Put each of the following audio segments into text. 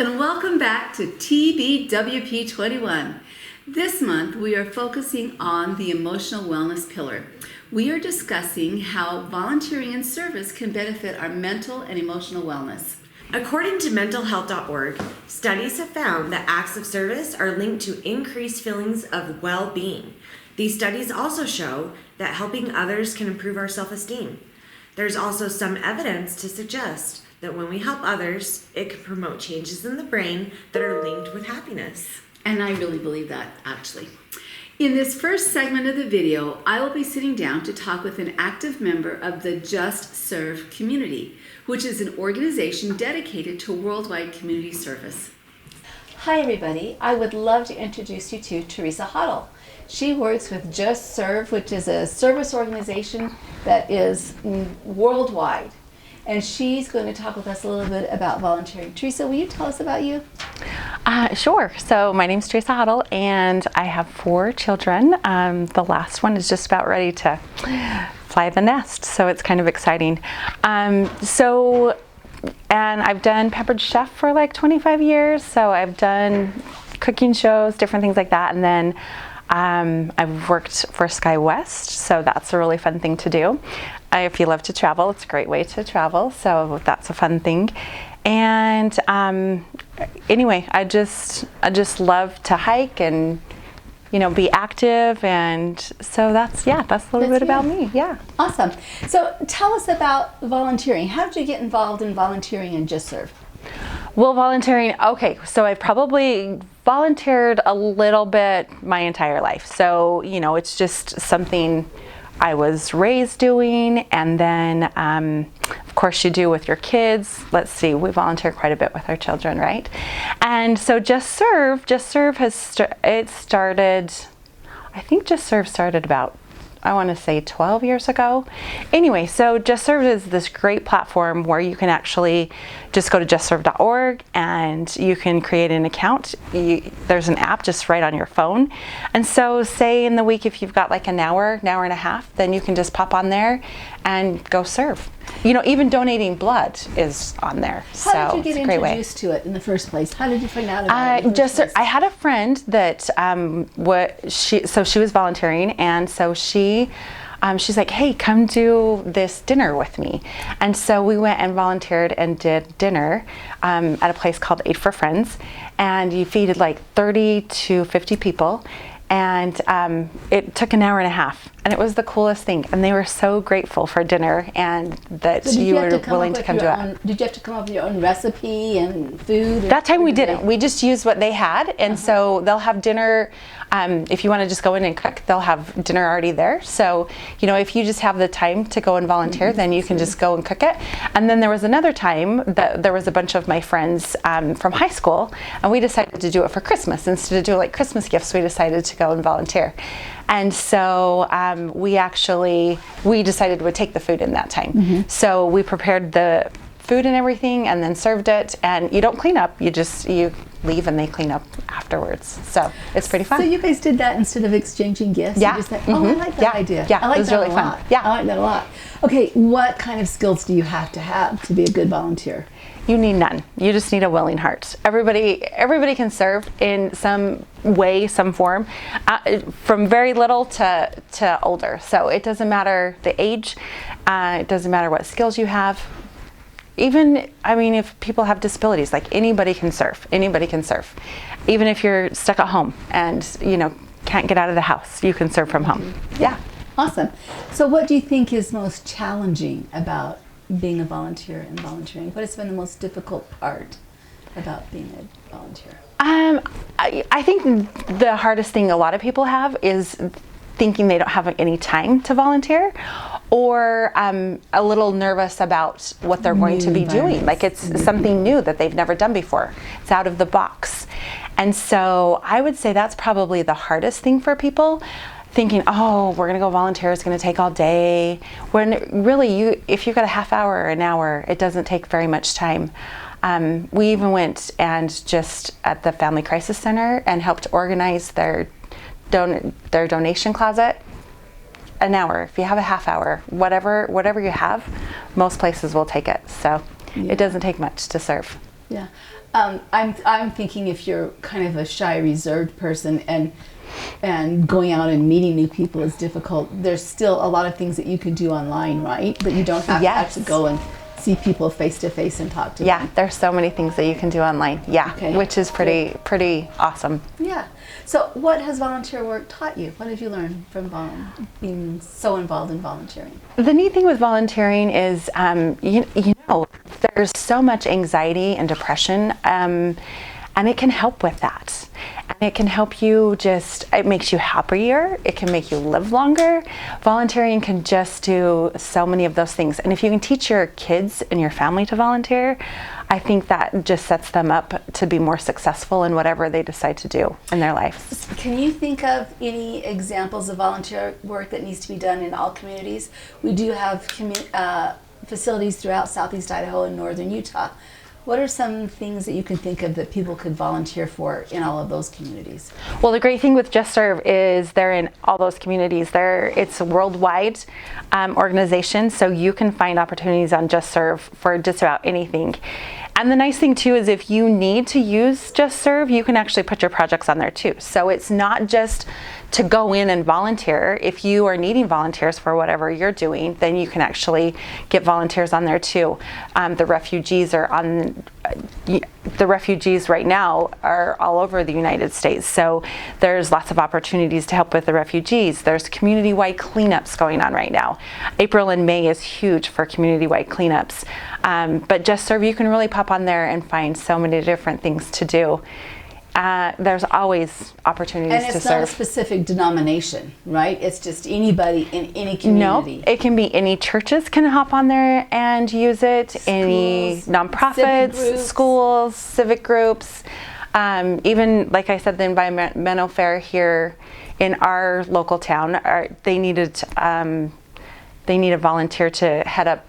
and welcome back to TBWP 21. This month we are focusing on the emotional wellness pillar. We are discussing how volunteering and service can benefit our mental and emotional wellness. According to mentalhealth.org, studies have found that acts of service are linked to increased feelings of well-being. These studies also show that helping others can improve our self-esteem. There's also some evidence to suggest that when we help others, it can promote changes in the brain that are linked with happiness. And I really believe that, actually. In this first segment of the video, I will be sitting down to talk with an active member of the Just Serve community, which is an organization dedicated to worldwide community service. Hi everybody, I would love to introduce you to Teresa Hoddle. She works with Just Serve, which is a service organization that is worldwide. And she's going to talk with us a little bit about volunteering. Teresa, will you tell us about you? Sure. So my name's Teresa Hoddle, and I have 4 children. The last one is just about ready to fly the nest, so it's kind of exciting. And I've done Pepperidge Chef for like 25 years, so I've done cooking shows, different things like that, and then I've worked for SkyWest, so that's a really fun thing to do. If you love to travel, it's a great way to travel, so that's a fun thing. And anyway, I just love to hike and be active, and so that's a little bit about me. Yeah. Awesome. So tell us about volunteering. How did you get involved in volunteering and Just Serve? Well, volunteering, okay, so I've probably volunteered a little bit my entire life. So, it's just something I was raised doing, and then, of course, you do with your kids. Let's see, we volunteer quite a bit with our children, right? And so Just Serve started, I think Just Serve started about, I want to say 12 years ago. Anyway, so Just Serve is this great platform where you can actually just go to justserve.org and you can create an account. There's an app just right on your phone. And so say in the week, if you've got like an hour and a half, then you can just pop on there and go serve. Even donating blood is on there. How did you get introduced to it in the first place? How did you find out about it? I had a friend that she was volunteering, and so she's like, hey, come do this dinner with me. And so we went and volunteered and did dinner at a place called Aid for Friends, and you feeded like 30 to 50 people. And it took an hour and a half, and it was the coolest thing. And they were so grateful for dinner and that you were willing to come do it. Did you have to come up with your own recipe and food? That time we didn't. We just used what they had. And so they'll have dinner. If you want to just go in and cook, they'll have dinner already there. So, if you just have the time to go and volunteer, then you can just go and cook it. And then there was another time that there was a bunch of my friends from high school, and we decided to do it for Christmas. Instead of doing like Christmas gifts, we decided to go and volunteer. And so we decided we'd take the food in that time. Mm-hmm. So we prepared the food and everything and then served it, and you don't clean up, you leave and they clean up afterwards. So it's pretty fun. So you guys did that instead of exchanging gifts? Yeah. You just said, I like that idea. Yeah, I like it was that really a fun. lot. Yeah. I like that a lot. Okay, what kind of skills do you have to be a good volunteer? You need none. You just need a willing heart. Everybody can serve in some way, some form, from very little to older. So it doesn't matter the age. It doesn't matter what skills you have. Even, if people have disabilities, like anybody can serve. Anybody can serve. Even if you're stuck at home and, can't get out of the house, you can serve from home. Yeah. Awesome. So what do you think is most challenging about being a volunteer and volunteering? What has been the most difficult part about being a volunteer? I think the hardest thing a lot of people have is thinking they don't have any time to volunteer, or a little nervous about what they're going to be doing. Like it's something new that they've never done before. It's out of the box. And so I would say that's probably the hardest thing for people, thinking, oh, we're going to go volunteer, it's going to take all day. When really, if you've got a half hour or an hour, it doesn't take very much time. We even went and just at the Family Crisis Center and helped organize their donation closet. An hour, if you have a half hour, whatever you have, most places will take it. So it doesn't take much to serve. Yeah. I'm thinking if you're kind of a shy, reserved person and going out and meeting new people is difficult, there's still a lot of things that you can do online, right? But you don't have to actually go and see people face to face and talk to them. Yeah, there's so many things that you can do online. Yeah, Okay. which is pretty awesome. Yeah. So what has volunteer work taught you? What have you learned from being so involved in volunteering? The neat thing with volunteering is, you know, there's so much anxiety and depression, and it can help with that. And it can help you it makes you happier. It can make you live longer. Volunteering can just do so many of those things. And if you can teach your kids and your family to volunteer, I think that just sets them up to be more successful in whatever they decide to do in their lives. Can you think of any examples of volunteer work that needs to be done in all communities? We do have facilities throughout southeast Idaho and northern Utah. What are some things that you can think of that people could volunteer for in all of those communities? Well, the great thing with Just Serve is they're in all those communities. It's a worldwide organization, so you can find opportunities on Just Serve for just about anything. And the nice thing too is if you need to use Just Serve, you can actually put your projects on there too. So it's not just to go in and volunteer. If you are needing volunteers for whatever you're doing, then you can actually get volunteers on there too. The refugees are on. The refugees right now are all over the United States, so there's lots of opportunities to help with the refugees. There's community-wide cleanups going on right now. April and May is huge for community-wide cleanups, but Just Serve, you can really pop on there and find so many different things to do. There's always opportunities to serve. And it's not a specific denomination, right? It's just anybody in any community. No, it can be any churches can hop on there and use it, any nonprofits, schools, civic groups, even, like I said, the environmental fair here in our local town, they needed a volunteer to head up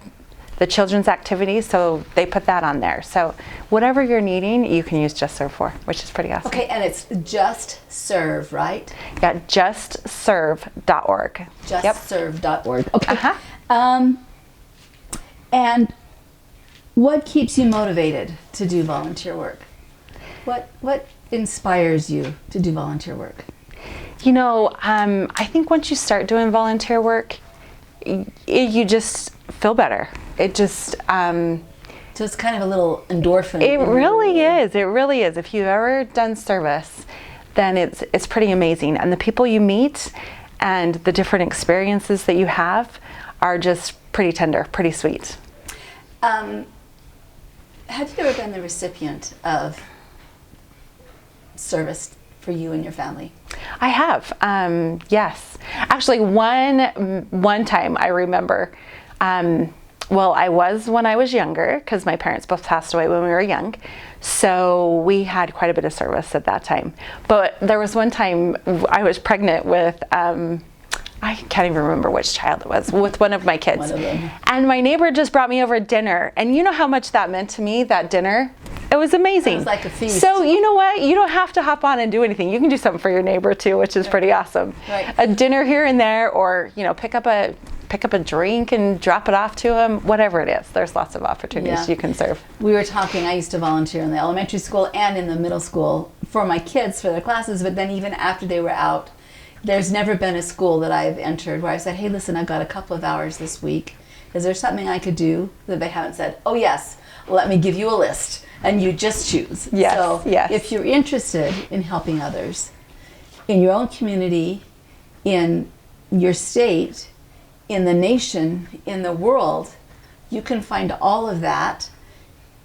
the children's activities, so they put that on there. So whatever you're needing, you can use Just Serve for, which is pretty awesome. Okay, and it's Just Serve, right? Yeah, justserve.org. Justserve.org. Okay. And what keeps you motivated to do volunteer work? What inspires you to do volunteer work? You know, I think once you start doing volunteer work, you just feel better. It just so it's kind of a little endorphin. It really is. It really is. If you've ever done service, then it's pretty amazing. And the people you meet and the different experiences that you have are just pretty tender, pretty sweet. Have you ever been the recipient of service for you and your family? I have. Yes. Actually, one time I remember. Well, I was when I was younger, because my parents both passed away when we were young. So we had quite a bit of service at that time. But there was one time I was pregnant with, I can't even remember which child it was, with one of my kids. One of them. And my neighbor just brought me over dinner. And you know how much that meant to me, that dinner? It was amazing. It was like a feast. So you know what? You don't have to hop on and do anything. You can do something for your neighbor too, which is pretty awesome. Right. A dinner here and there, or pick up a drink and drop it off to them, whatever it is. There's lots of opportunities you can serve. We were talking, I used to volunteer in the elementary school and in the middle school for my kids for their classes, but then even after they were out, there's never been a school that I've entered where I said, hey, listen, I've got a couple of hours this week. Is there something I could do? That they haven't said, oh yes, let me give you a list, and you just choose. Yes, so yes. If you're interested in helping others in your own community, in your state, in the nation, in the world, you can find all of that,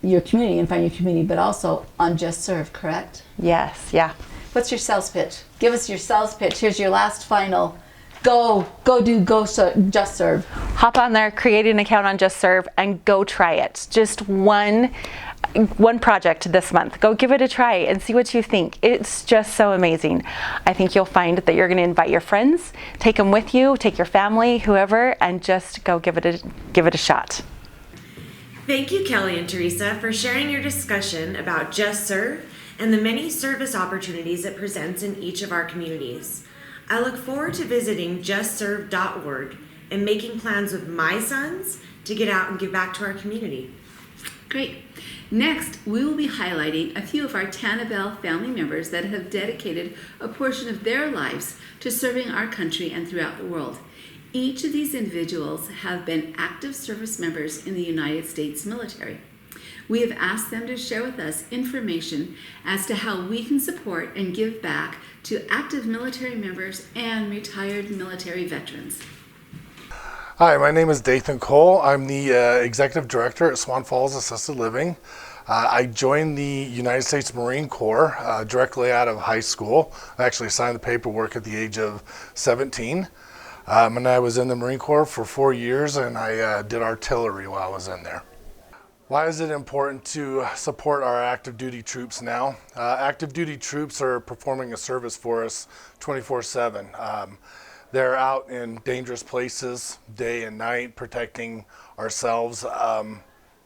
your community, and find your community, but also on Just Serve, correct? Yes, yeah. What's your sales pitch? Give us your sales pitch. Here's your last final. Just Serve. Hop on there, create an account on Just Serve, and go try it. Just one project this month. Go give it a try and see what you think. It's just so amazing. I think you'll find that you're going to invite your friends, take them with you, take your family, whoever, and just go give it a shot. Thank you, Kelly and Teresa, for sharing your discussion about Just Serve and the many service opportunities it presents in each of our communities. I look forward to visiting justserve.org and making plans with my sons to get out and give back to our community. Great. Next, we will be highlighting a few of our Tannabell family members that have dedicated a portion of their lives to serving our country and throughout the world. Each of these individuals have been active service members in the United States military. We have asked them to share with us information as to how we can support and give back to active military members and retired military veterans. Hi, my name is Dathan Cole. I'm the Executive Director at Swan Falls Assisted Living. I joined the United States Marine Corps directly out of high school. I actually signed the paperwork at the age of 17. And I was in the Marine Corps for 4 years, and I did artillery while I was in there. Why is it important to support our active duty troops now? Active duty troops are performing a service for us 24/7. They're out in dangerous places day and night protecting ourselves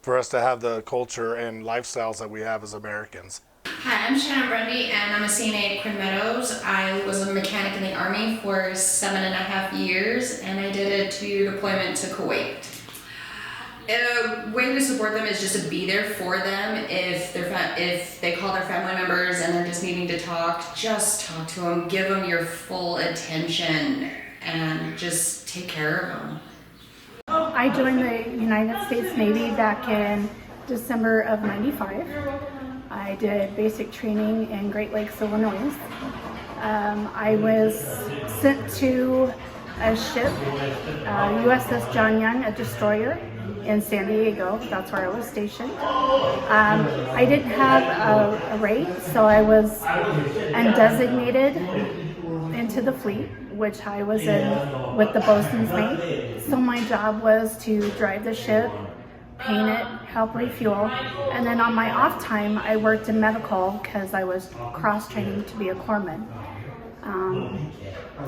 for us to have the culture and lifestyles that we have as Americans. Hi, I'm Shannon Brundy and I'm a CNA at Quinn Meadows. I was a mechanic in the Army for 7.5 years and I did a 2-year deployment to Kuwait. A way to support them is just to be there for them. If they call their family members and they're just needing to talk, just talk to them, give them your full attention, and just take care of them. I joined the United States Navy back in December of ~95. I did basic training in Great Lakes, Illinois. I was sent to a ship, USS John Young, a destroyer, in San Diego. That's where I was stationed. I didn't have a rate, so I was undesignated into the fleet, which I was in with the bosun's mate. So my job was to drive the ship, paint it, help refuel, and then on my off time I worked in medical because I was cross-training to be a corpsman.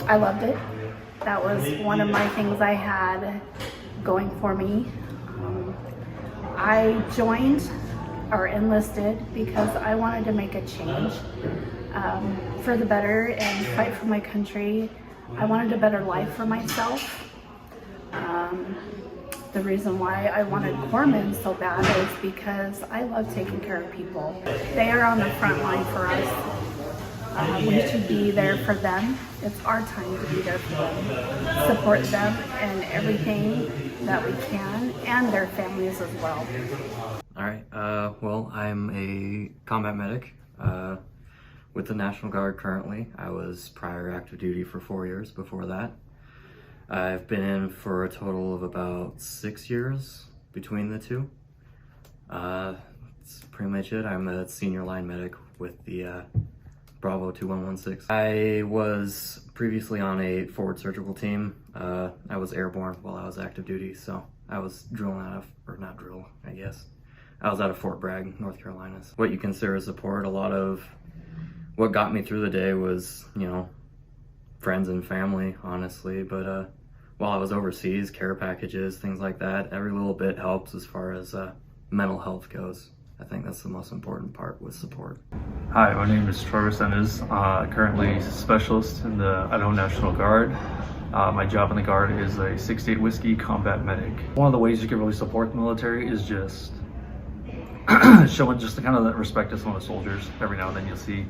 I loved it. That was one of my things I had going for me. I joined or enlisted because I wanted to make a change for the better and fight for my country. I wanted a better life for myself. The reason why I wanted corpsmen so bad is because I love taking care of people. They are on the front line for us. We should be there for them. It's our time to be there for them. Support them in everything that we can, and their families as well. All right, well, I'm a combat medic with the National Guard currently. I was prior active duty for 4 years before that. I've been in for a total of about 6 years between the two. That's pretty much it. I'm a senior line medic with the Bravo 2116. I was previously on a forward surgical team. I was airborne while I was active duty, so I was drilling out of, or not drill, I guess. I was out of Fort Bragg, North Carolina. What you consider support, a lot of what got me through the day was, you know, friends and family, honestly, but while I was overseas, care packages, things like that, every little bit helps as far as mental health goes. I think that's the most important part with support. Hi, my name is Troy Resendez, currently specialist in the Idaho National Guard. My job in the Guard is a 68 Whiskey combat medic. One of the ways you can really support the military is just showing just the kind of that respect to some of the soldiers. Every now and then you'll see,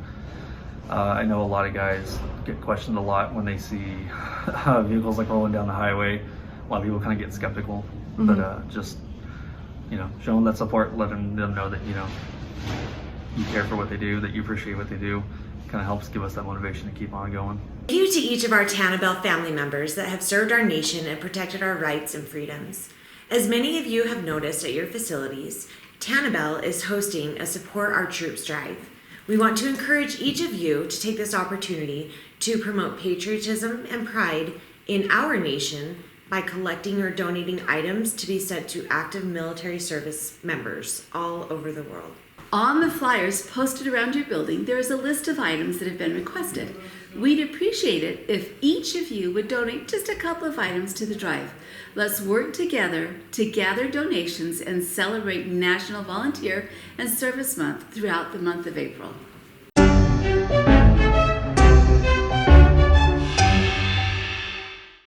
I know a lot of guys get questioned a lot when they see vehicles like rolling down the highway. A lot of people kind of get skeptical, but just, you know, showing that support, letting them know that, you know, you care for what they do, that you appreciate what they do, kind of helps give us that motivation to keep on going. Thank you to each of our Tannabell family members that have served our nation and protected our rights and freedoms. As many of you have noticed at your facilities, Tannabell is hosting a Support Our Troops drive. We want to encourage each of you to take this opportunity to promote patriotism and pride in our nation by collecting or donating items to be sent to active military service members all over the world. On the flyers posted around your building, there is a list of items that have been requested. We'd appreciate it if each of you would donate just a couple of items to the drive. Let's work together to gather donations and celebrate National Volunteer and Service Month throughout the month of April.